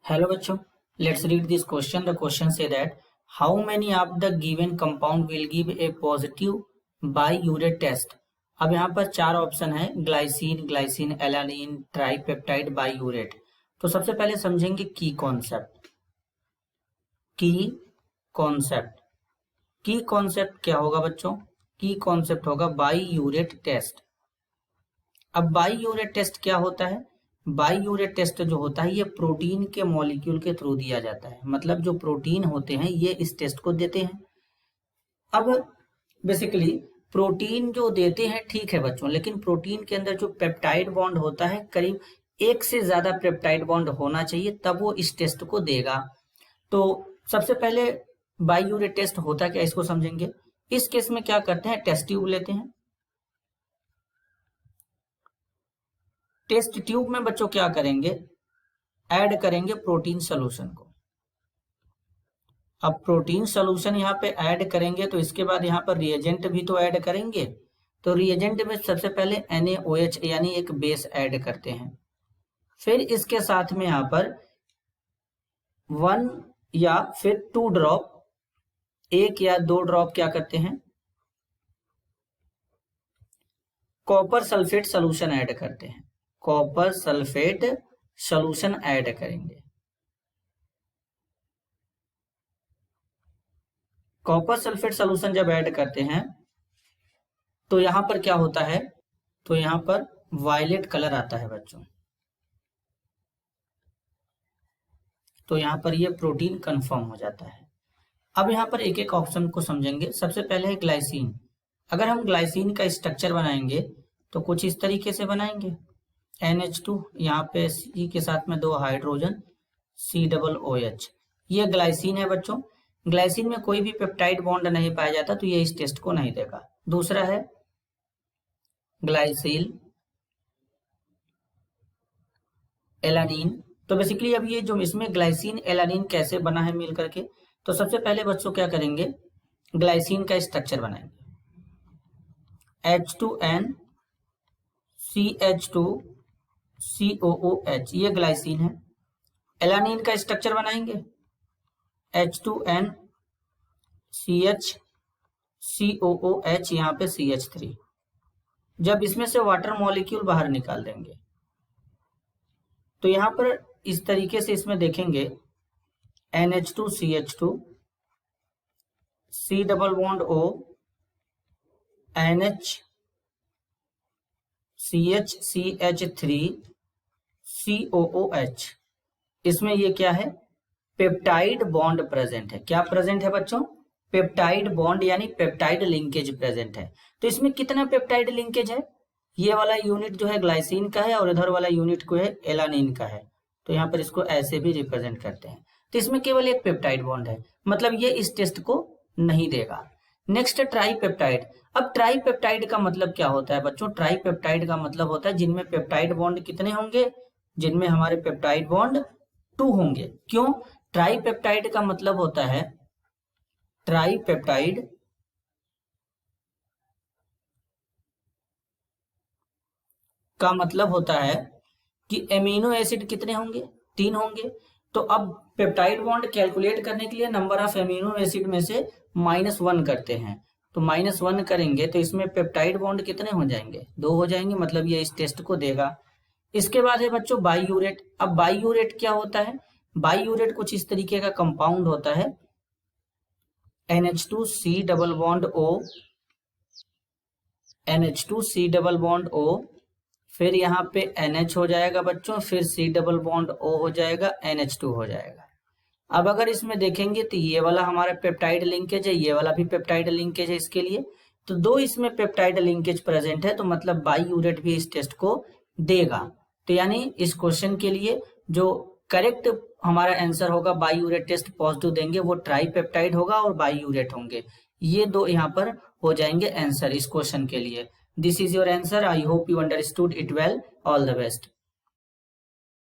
Hello बच्चों, let's read this question. The question say that how many of the given compound will give a positive biuret test. अब यहाँ पर चार option है, glycine, glycine, alanine, tripeptide, बाइयूरेट. तो सबसे पहले समझेंगे की कॉन्सेप्ट. की कॉन्सेप्ट क्या होगा बच्चों? की कॉन्सेप्ट होगा बाइयूरेट टेस्ट. अब बाइयूरेट टेस्ट क्या होता है? बाइयूरेट टेस्ट जो होता है ये प्रोटीन के मॉलिक्यूल के थ्रू दिया जाता है. मतलब जो प्रोटीन होते हैं ये इस टेस्ट को देते हैं. अब बेसिकली प्रोटीन जो देते हैं ठीक है बच्चों, लेकिन प्रोटीन के अंदर जो पेप्टाइड बॉन्ड होता है करीब एक से ज्यादा पेप्टाइड बॉन्ड होना चाहिए, तब वो इस टेस्ट को देगा. तो सबसे पहले बाइयूरेट टेस्ट होता क्या, इसको समझेंगे. इस केस में क्या करते हैं, टेस्ट ट्यूब लेते हैं. टेस्ट ट्यूब में बच्चों क्या करेंगे, ऐड करेंगे प्रोटीन सोल्यूशन को. अब प्रोटीन सोल्यूशन यहाँ पे ऐड करेंगे तो इसके बाद यहाँ पर रिएजेंट भी तो ऐड करेंगे. तो रिएजेंट में सबसे पहले NaOH यानी एक बेस ऐड करते हैं. फिर इसके साथ में यहाँ पर 1 या फिर 2 ड्रॉप, 1 या 2 ड्रॉप क्या करते हैं, कॉपर सल्फेट सोल्यूशन ऐड करते हैं. कॉपर सल्फेट सोल्यूशन ऐड करेंगे. कॉपर सल्फेट सोल्यूशन जब ऐड करते हैं तो यहां पर क्या होता है, तो यहां पर वायलेट कलर आता है बच्चों. तो यहां पर ये प्रोटीन कंफर्म हो जाता है. अब यहां पर एक एक ऑप्शन को समझेंगे. सबसे पहले है ग्लाइसिन. अगर हम ग्लाइसिन का स्ट्रक्चर बनाएंगे तो कुछ इस तरीके से बनाएंगे. NH2, यहाँ पे C के साथ में 2 हाइड्रोजन, COOH. ये ग्लाइसिन है बच्चों. ग्लाइसिन में कोई भी पेप्टाइड बॉन्ड नहीं पाया जाता तो ये इस टेस्ट को नहीं देगा. दूसरा है ग्लाइसिल, एलानिन. तो बेसिकली अब ये जो इसमें ग्लाइसिन एलानिन कैसे बना है मिल करके, तो सबसे पहले बच्चों क्या करेंगे, ग्लाइसिन का स्ट्रक्चर बनाएंगे. H2N CH2 COOH, ये ग्लाइसिन है. एलानिन का स्ट्रक्चर बनाएंगे H2N CH COOH, यहाँ पे CH3. जब इसमें से वाटर मॉलिक्यूल बाहर निकाल देंगे तो यहाँ पर इस तरीके से इसमें देखेंगे NH2 CH2 C double bond O NH CH CH3 COOH. इसमें ये क्या है, पेप्टाइड बॉन्ड प्रेजेंट है. क्या प्रेजेंट है बच्चों, पेप्टाइड बॉन्ड यानी पेप्टाइड लिंकेज प्रेजेंट है. तो इसमें कितना पेप्टाइड लिंकेज है, ये वाला यूनिट जो है ग्लाइसिन का है और इधर वाला यूनिट को है एलानिन का है. तो यहाँ पर इसको ऐसे भी रिप्रेजेंट करते हैं. तो इसमें केवल एक पेप्टाइड बॉन्ड है, मतलब ये इस टेस्ट को नहीं देगा. Next tripeptide. अब ट्राइपेप्टाइड का मतलब क्या होता है बच्चों, ट्राइपेप्टाइड का मतलब होता है जिनमें पेप्टाइड बॉन्ड कितने होंगे, जिनमें हमारे पेप्टाइड बॉन्ड 2 होंगे. क्यों, ट्राइपेप्टाइड का मतलब होता है, ट्राइपेप्टाइड का मतलब होता है कि एमिनो एसिड कितने होंगे, 3 होंगे. तो अब पेप्टाइड बॉन्ड कैलकुलेट करने के लिए नंबर ऑफ एमिनो एसिड में से -1 करते हैं. तो -1 करेंगे तो इसमें पेप्टाइड बॉन्ड कितने हो जाएंगे, 2 हो जाएंगे. मतलब ये इस टेस्ट को देगा. इसके बाद है बच्चों बाइयूरेट. अब बाइयूरेट क्या होता है, बाइयूरेट कुछ इस तरीके का कंपाउंड होता है. NH2C double bond O NH2C double bond O, फिर यहाँ पे NH हो जाएगा बच्चों, फिर C डबल बॉन्ड O हो जाएगा, NH2 हो जाएगा. अब अगर इसमें देखेंगे तो ये वाला हमारा पेप्टाइड लिंकेज है, ये वाला भी पेप्टाइड लिंकेज है इसके लिए. तो 2 इसमें पेप्टाइड लिंकेज प्रेजेंट है, तो मतलब बाइयूरेट भी इस टेस्ट को देगा. तो यानी इस क्वेश्चन के लिए जो करेक्ट हमारा आंसर होगा बाइयूरेट टेस्ट पॉजिटिव देंगे, वो ट्राइपेप्टाइड होगा और बाइयूरेट होंगे. ये 2 यहाँ पर हो जाएंगे आंसर इस क्वेश्चन के लिए. This is your answer. I hope you understood it well. All the best.